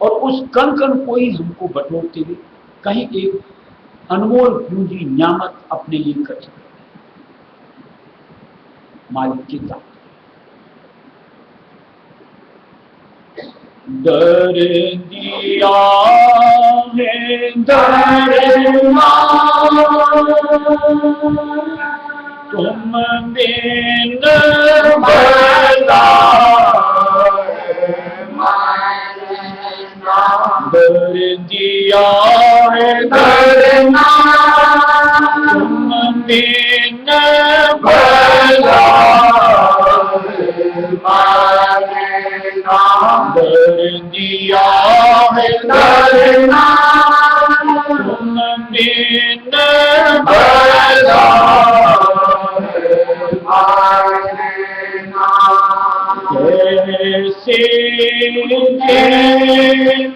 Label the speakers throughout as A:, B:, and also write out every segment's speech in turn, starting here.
A: और उस कण कण को ही हमको बटोरते हुए कहीं एक अनमोल पूंजी न्यामत अपने लिए इकट्ठी कर मालिक की ताकत। दर दिया है दरमा तुम बिन भला दर दिया है दरमा तुम बिन भला दर दिया है दरमा तुम बिन भला कैसे देनदार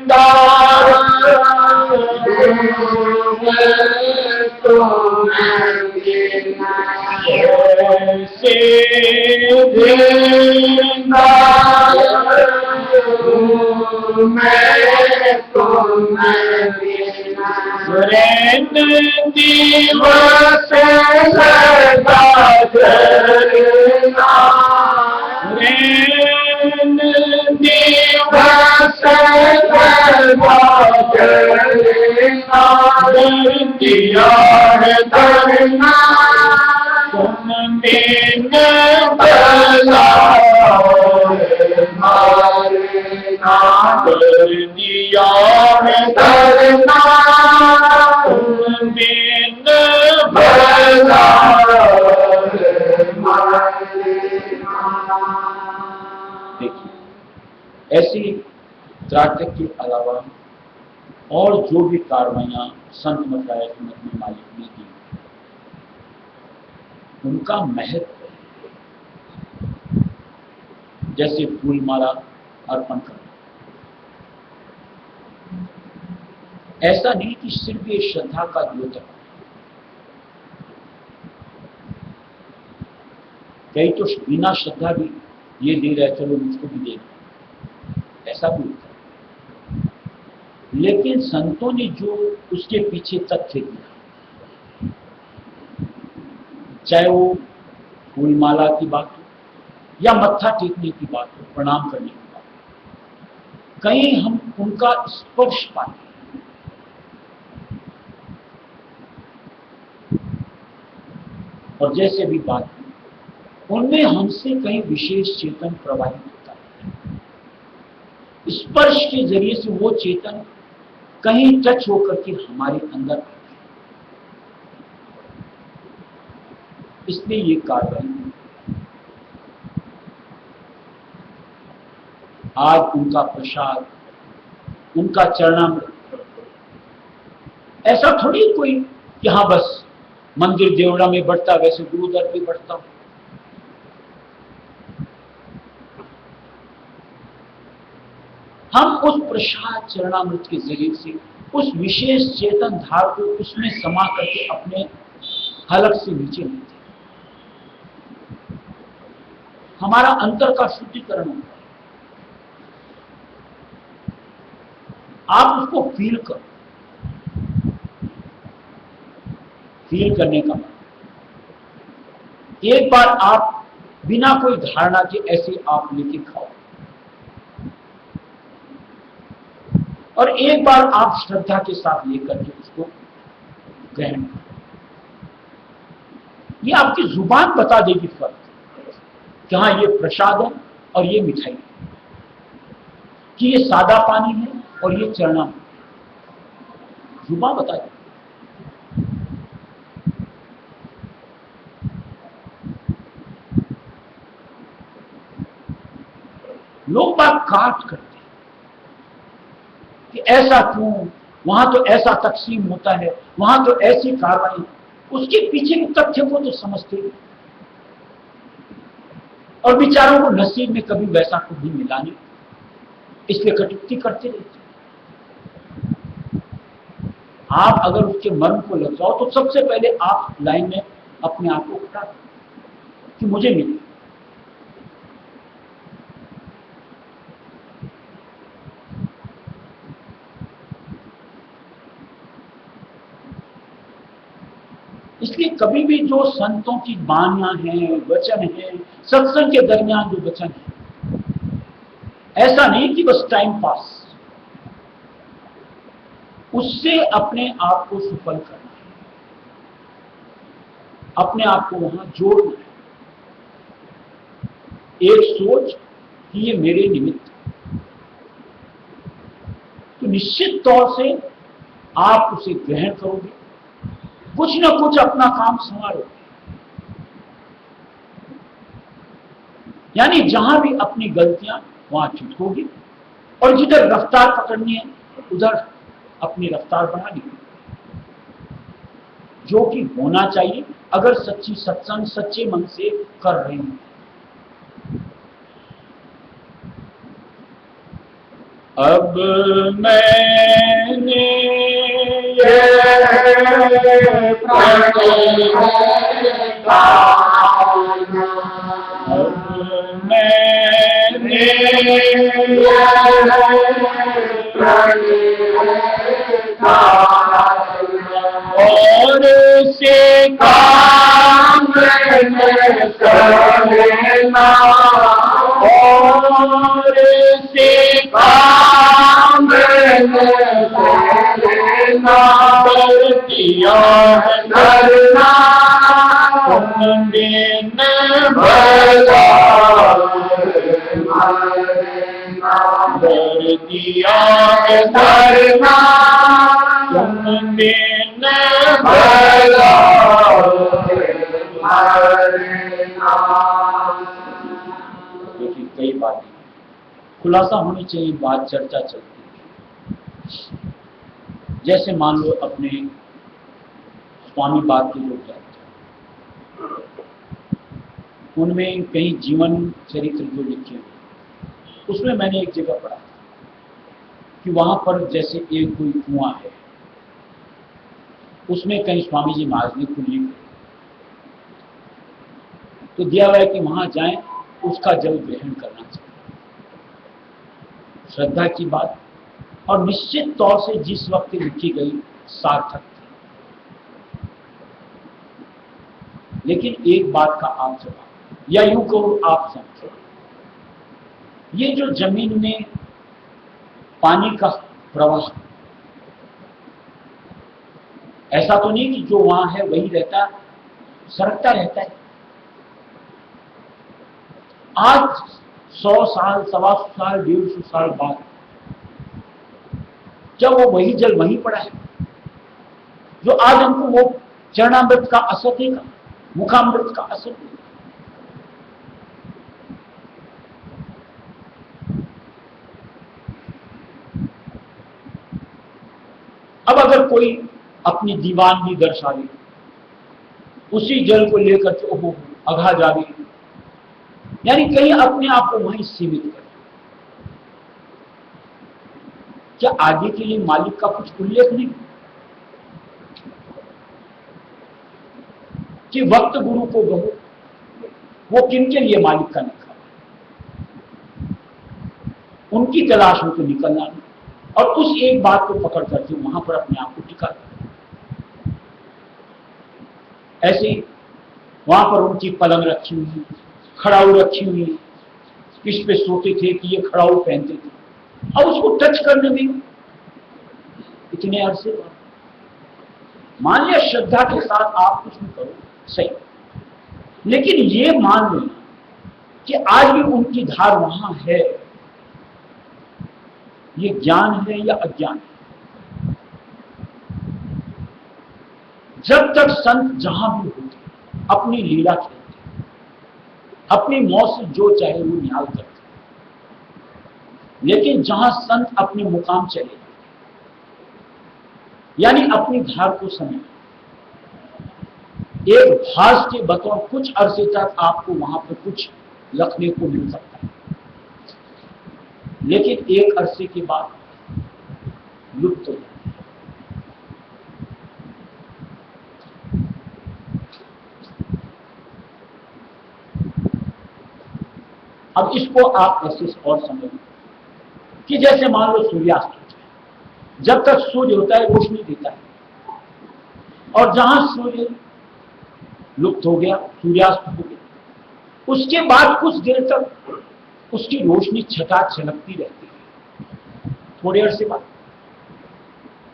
A: कैसे देनदार रैन दिवस सदा जलना रैन दिवस सदा जलना दर दिया है दरना तुम बिन भला दर दिया है दरना तुम बिन भला। देखिए, ऐसी त्राटक के अलावा और जो भी कार्रवाइयां संत मथुराया के मत में मालिक ने की, उनका महत्व जैसे फूलमाला अर्पण करना, ऐसा नहीं कि सिर्फ ये श्रद्धा का द्योतक। कई तो बिना श्रद्धा भी ये दे रहे, चलो मुझको भी दे दो, ऐसा भी होता है। लेकिन संतों ने जो उसके पीछे तथ्य दिया, चाहे वो फूलमाला की बात हो या मत्था टेकने की बात हो, प्रणाम करने की बात हो, कहीं हम उनका स्पर्श पाते हैं। और जैसे भी बात की, उनमें हमसे कहीं विशेष चेतन प्रवाहित होता है। स्पर्श के जरिए से वो चेतन कहीं टच होकर के हमारे अंदर आती है। इसलिए ये कार्रवाई आज उनका प्रसाद, उनका चरणामृत, ऐसा थोड़ी कोई कि हाँ बस मंदिर देवड़ा में बढ़ता वैसे गुरु दर पे बढ़ता हूं। हम उस प्रसाद चरणामृत के जरिए से उस विशेष चेतन धार को उसमें समा करके अपने हलक से नीचे लेते हैं। हमारा अंतर का शुद्धिकरण होता है। आप उसको फील करो। फील करने का मतलब, एक बार आप बिना कोई धारणा के ऐसे आप लेके खाओ, और एक बार आप श्रद्धा के साथ लेकर के उसको ग्रहण करो। ये आपकी जुबान बता देगी फर्क कि हाँ ये प्रसाद है और ये मिठाई है, कि ये सादा पानी है और ये चरणामृत है। जुबान बता देगी। लोग बात काट करते हैं कि ऐसा क्यों, वहां तो ऐसा तकसीम होता है, वहां तो ऐसी कार्रवाई, उसके पीछे के तथ्य को तो समझते हैं। और बेचारों को नसीब में कभी वैसा कुछ भी मिला नहीं, इसलिए कटुक्ति करते रहते। आप अगर उसके मर्म को लग जाओ तो सबसे पहले आप लाइन में अपने आप को उठा दो कि मुझे मिले। इसलिए कभी भी जो संतों की वाणियां हैं, वचन हैं, सत्संग के दरमियान जो वचन है, ऐसा नहीं कि बस टाइम पास, उससे अपने आप को सफल करना है, अपने आप को वहां जोड़ना है। एक सोच कि ये मेरे निमित्त, तो निश्चित तौर से आप उसे ग्रहण करोगे, कुछ ना कुछ अपना काम संवारोगे। यानी जहां भी अपनी गलतियां वहां छुटकोगी, और जिधर रफ्तार पकड़नी है उधर अपनी रफ्तार बढ़ानी है, जो कि होना चाहिए अगर सच्ची सत्संग सच्चे मन से कर रहे हैं। अब मैंने ये अब मैंने और से काम करना, और से काम करना, किया करना तुमने भला कर दिया करना तुमने भला। देखिए कई बातें खुलासा होनी चाहिए, बात चर्चा चलती है। जैसे मान लो अपने स्वामी बाग के लोग जाते हैं, उनमें कई जीवन चरित्र जो लिखे हुए, उसमें मैंने एक जगह पढ़ा कि वहां पर जैसे एक कोई कुआं है, उसमें कहीं स्वामी जी महाराज ने कुंडली तो दिया हुआ है कि वहां जाएं, उसका जल ग्रहण करना चाहिए। श्रद्धा की बात, और निश्चित तौर से जिस वक्त लिखी गई सार्थक थी। लेकिन एक बात का आप जवाब, या यूं कहो आप समझो, ये जो जमीन में पानी का प्रवाह, ऐसा तो नहीं कि जो वहां है वही रहता, सरकता रहता है। आज 100 साल, 125 साल, 150 साल बाद जब वो वही जल वहीं पड़ा है, जो आज हमको वो चरणामृत का असर देगा, मुखामृत का असर देगा। अब अगर कोई अपनी दीवानगी दर्शावे, उसी जल को लेकर के ओहो अघा जावे, यानी कहीं अपने आप को वहीं सीमित कर, क्या आगे के लिए मालिक का कुछ उल्लेख नहीं कि वक्त गुरु को कहो, वो किनके लिए मालिक का लिखा, उनकी तलाश में तो निकलना नहीं, और उस एक बात को पकड़ करके वहां पर अपने आप को टिका। ऐसे वहां पर उनकी पलंग रखी हुई, खड़ाऊ रखी हुई, किस पे सोते थे कि ये खड़ाऊ पहनते थे, अब उसको टच करने में इतने अरसे बाद, मान लिया श्रद्धा के साथ आप कुछ भी करो सही, लेकिन ये मान लेना कि आज भी उनकी धार वहां है, ये ज्ञान है या अज्ञान है। जब तक संत जहां भी होते अपनी लीला खेलते, अपनी मौत से जो चाहे वो निहाल करते, लेकिन जहां संत अपने मुकाम चले, यानी अपनी धार को समय, एक भास के बतौर कुछ अरसे तक आपको वहां पर कुछ रखने को मिल सकता है, लेकिन एक अरसे के बाद लुप्त हो जाए। अब इसको आप ऐसे और समझ कि जैसे मान लो सूर्यास्त होता है, जब तक सूर्य होता है रोशनी देता है, और जहां सूर्य लुप्त हो गया, सूर्यास्त हो गया, उसके बाद कुछ देर तक उसकी रोशनी छटा छलकती रहती है, थोड़ी देर से बाद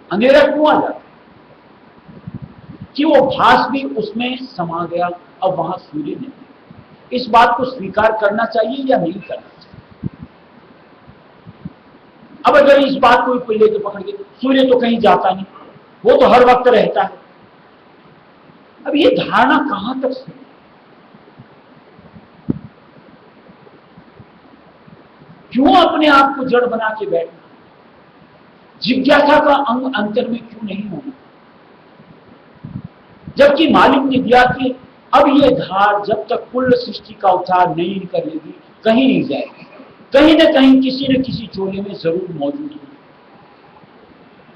A: अंधेरा क्यों आ जाता है? कि वो भास भी उसमें समा गया, अब वहां सूर्य नहीं। इस बात को स्वीकार करना चाहिए या नहीं करना चाहिए? अब अगर इस बात को कोई लेकर पकड़ के, सूर्य तो कहीं जाता नहीं, वो तो हर वक्त रहता है, अब ये धारणा कहां तक सही? क्यों अपने आप को जड़ बना के बैठना? जिज्ञासा का अंग अंतर में क्यों नहीं होना? जबकि मालिक ने दिया कि अब ये धार जब तक कुल सृष्टि का उद्धार नहीं कर लेगी, कहीं नहीं जाएगी, कहीं न कहीं किसी न किसी चोले में जरूर मौजूद है।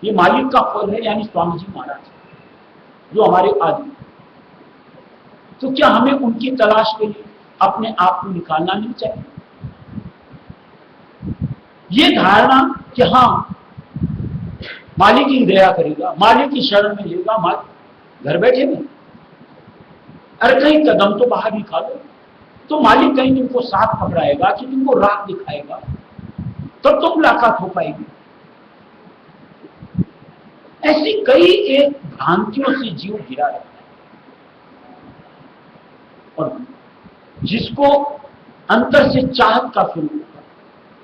A: ये मालिक का फल है, यानी स्वामी जी महाराज जो हमारे आदमी। तो क्या हमें उनकी तलाश के लिए अपने आप को निकालना नहीं चाहिए? ये धारणा कि हाँ मालिक ही दया करेगा, मालिक की शरण में लेगा, मालिक घर बैठे में, अरे कहीं कदम तो बाहर निकालो, तो मालिक कहीं तुमको साथ पकड़ाएगा कि तुमको राह दिखाएगा, तब तो मुलाकात हो पाएगी। ऐसी कई एक भ्रांतियों से जीव घिरा रहता है, और जिसको अंतर से चाहत का स्वरूप होता है,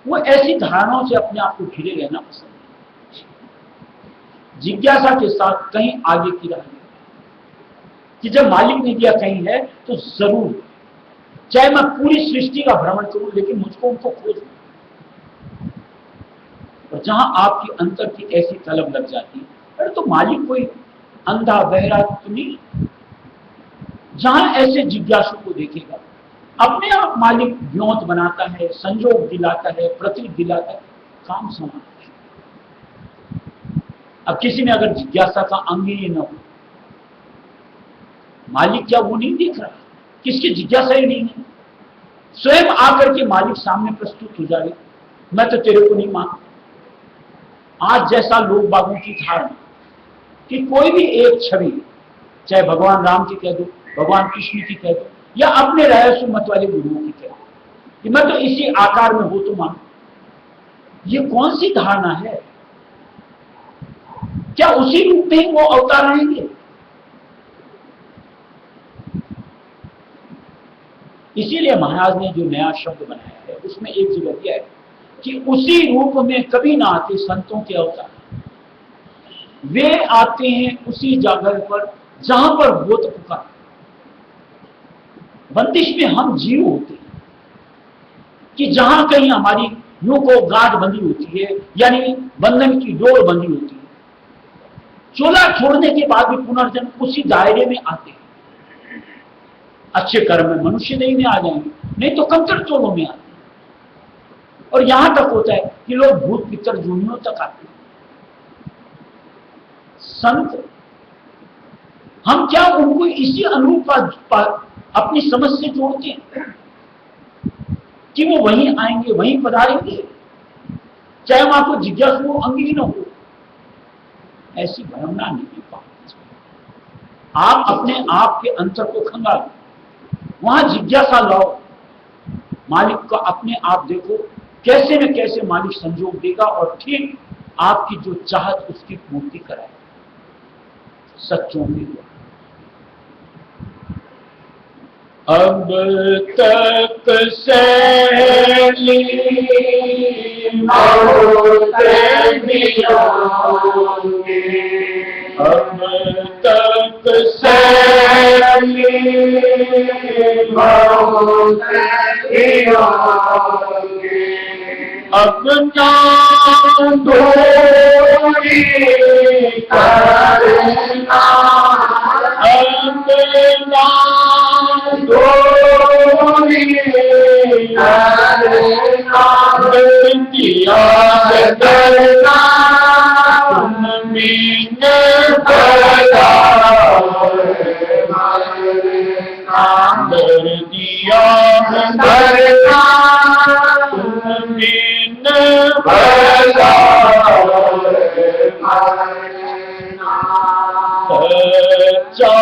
A: वो ऐसी धारणाओं से अपने आप को घिरे रहना पसंद है। जिज्ञासा के साथ कहीं आगे की राह कि जब मालिक ने दिया कहीं है तो जरूर, चाहे मैं पूरी सृष्टि का भ्रमण करूं, लेकिन मुझको उनको खोजना। और जहां आपकी अंतर की ऐसी तलब लग जाती है, अरे तो मालिक कोई अंधा बहरा तो नहीं, जहां ऐसे जिज्ञासु को देखेगा, अपने आप मालिक व्योत बनाता है, संजोग दिलाता है, प्रतीक दिलाता है, काम समाप्त है। अब किसी में अगर जिज्ञासा का अंग ही न हो, मालिक क्या वो नहीं दिख रहा? किसकी जिज्ञासा ही नहीं है? स्वयं आकर के मालिक सामने प्रस्तुत हो जाए, मैं तो तेरे को नहीं मानता। आज जैसा लोग बागों की धारणा कि कोई भी एक छवि, चाहे भगवान राम की कह दो, भगवान कृष्ण की कह दो, या अपने रहस्य मत वाले गुरुओं की कह दो कि मैं तो इसी आकार में हो तो मानो, ये कौन सी धारणा है? क्या उसी रूप में वो अवतार आएंगे? इसीलिए महाराज ने जो नया शब्द बनाया है, उसमें एक जगह दिया है कि उसी रूप में कभी ना आते संतों के अवतार, वे आते हैं उसी जगह पर जहां पर भूत पुकार। बंदिश में हम जीव होते हैं कि जहां कहीं हमारी यूं को गांठ बंधी होती है, यानी बंधन की डोर बंधी होती है, चोला छोड़ने के बाद भी पुनर्जन्म उसी दायरे में आते हैं। अच्छे कर्म में मनुष्य नहीं में आ जाएंगे, नहीं तो कंकड़ चोलों में आते हैं। और यहां तक होता है कि लोग भूत पितर जूनियों तक आते हैं। संत, हम क्या उनको इसी अनुरूप अपनी समझ से जोड़ते हैं कि वो वहीं आएंगे, वहीं पधारेंगे, चाहे वहां को जिज्ञासु अंग ही न हो? ऐसी भ्रमणा नहीं पानी चाहिए। आप अपने आप के अंतर को खंगालो, वहां जिज्ञासा लाओ, मालिक का अपने आप देखो, कैसे न कैसे मालिक संजोग देगा और ठीक आपकी जो चाहत उसकी पूर्ति कराए। सच्चों में अब तक सैली अब तक सैली अपना डोरी करना, अपना डोरी करना, दिया करना, मीन भला कर दिया करना, मीन भला सच्चा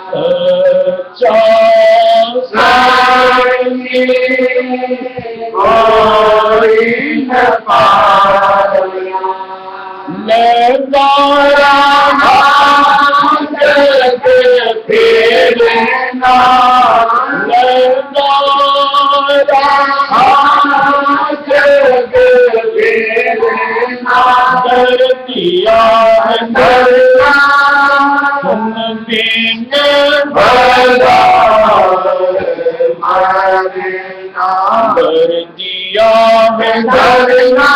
A: सच्चा संगी लगारा फेरना कर दिया तुम बिन भला कर दिया है धरना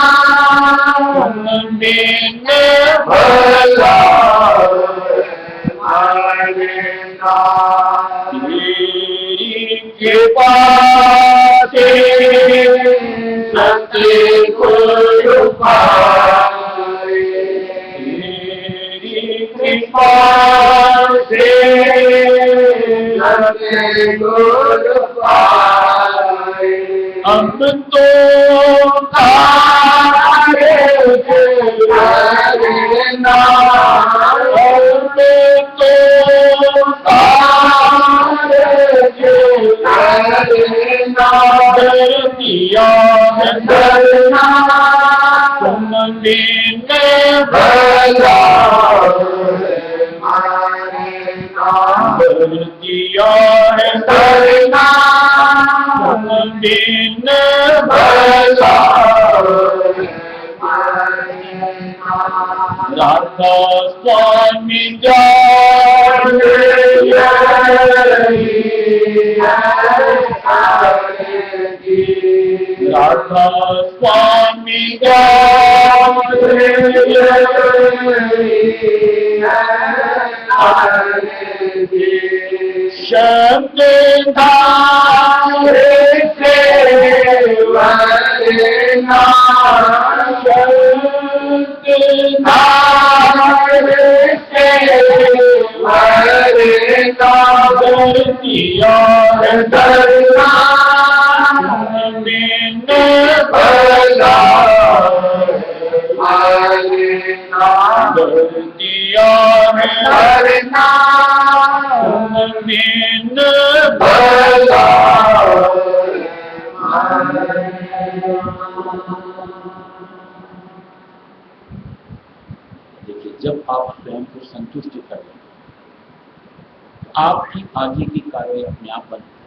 A: तुम बिन भला तेरी कृपा से सत्य गुरु पाए तेरी कृपा से सत्य गुरु पाए अब तो तारे ना दिया है धरना तुम बिन भला दिया है धरना तुम बिन भला राधा स्वामी राधा स्वामी शब्द धारे से वरना शब्द धारे से वरना दिया है धरना बिन भला दिया है धरना बिन भला देखिए, जब आप स्वयं को संतुष्ट कर लें आपकी आगे की कार्रवाई अपने आप बनती है।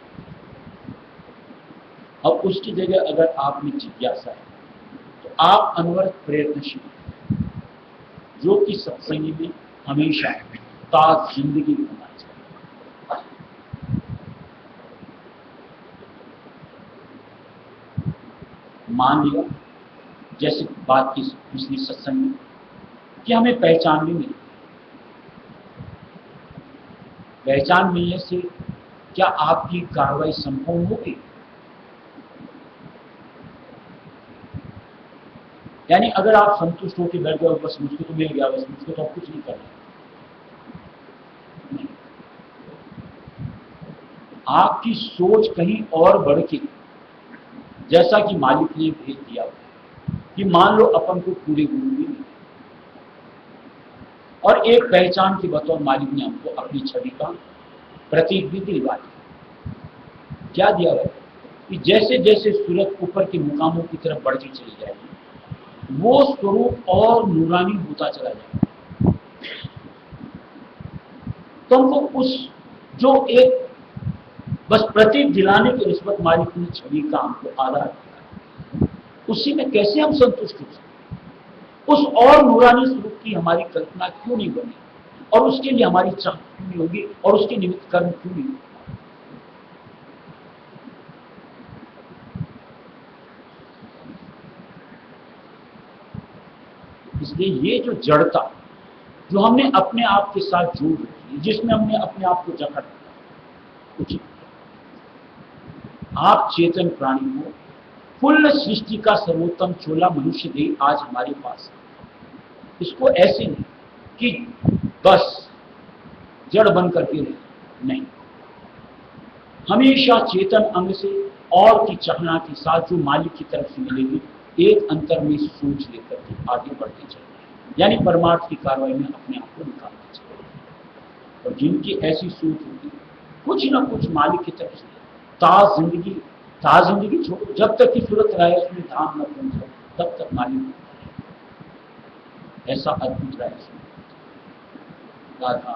A: और उसकी जगह अगर आप में जिज्ञासा है तो आप अनवरत प्रयत्नशील जो कि सत्संगी में हमेशा ताज जिंदगी होना चाहिए। मान लिया जैसे बात की पिछली सत्संग में कि हमें पहचान भी मिली, पहचान मिलने से क्या आपकी कार्रवाई संपूर्ण होगी? यानी अगर आप संतुष्ट होकर बैठ गए बस मुझको तो मिल गया, बस मुझको तो अब कुछ नहीं करना, नहीं। आपकी सोच कहीं और बढ़ के, जैसा कि मालिक ने भेज दिया कि मान लो अपन को पूरे गुरु भी नहीं और एक पहचान के बतौर मालिक ने हमको अपनी छवि का प्रतीक भी दिलवा दिया। क्या दिया हुआ कि जैसे जैसे सूरत ऊपर के मुकामों की तरफ बढ़ती चली जाएगी वो स्वरूप और नूरानी होता चला जाएगा। तो हमको उस जो एक बस प्रतीक दिलाने की निस्बत मालिक ने छवि का हमको आधार दिया, उसी में कैसे हम संतुष्ट हो सकते? उस और नूरानी स्वरूप की हमारी कल्पना क्यों नहीं बनी और उसके लिए हमारी चाह क्यों नहीं होगी और उसके निमित्त कर्म क्यों नहीं होगा? इसलिए ये जो जड़ता जो हमने अपने आप के साथ जोड़ रखी है, जिसमें हमने अपने आप को जकड़ रखा, उचित। आप चेतन प्राणी हो, कुल सृष्टि का सर्वोत्तम चोला मनुष्य देह आज हमारे पास है। इसको ऐसे नहीं कि बस जड़ बन करके रहे, नहीं, हमेशा चेतन अंग से और की चाहना के साथ जो मालिक की तरफ से मिलेगी एक अंतर में सोच लेकर के आगे बढ़ते चलते हैं। यानी परमार्थ की कार्रवाई में अपने आप को निकालना चाहिए। और जिनकी ऐसी सोच होती है, कुछ ना कुछ मालिक की तरफ से ता जिंदगी छोड़ो, जब तक की सूरत रहे उसमें धाम न पहुंचो तब तक मालिक ऐसा अद्भुत रहे। राधा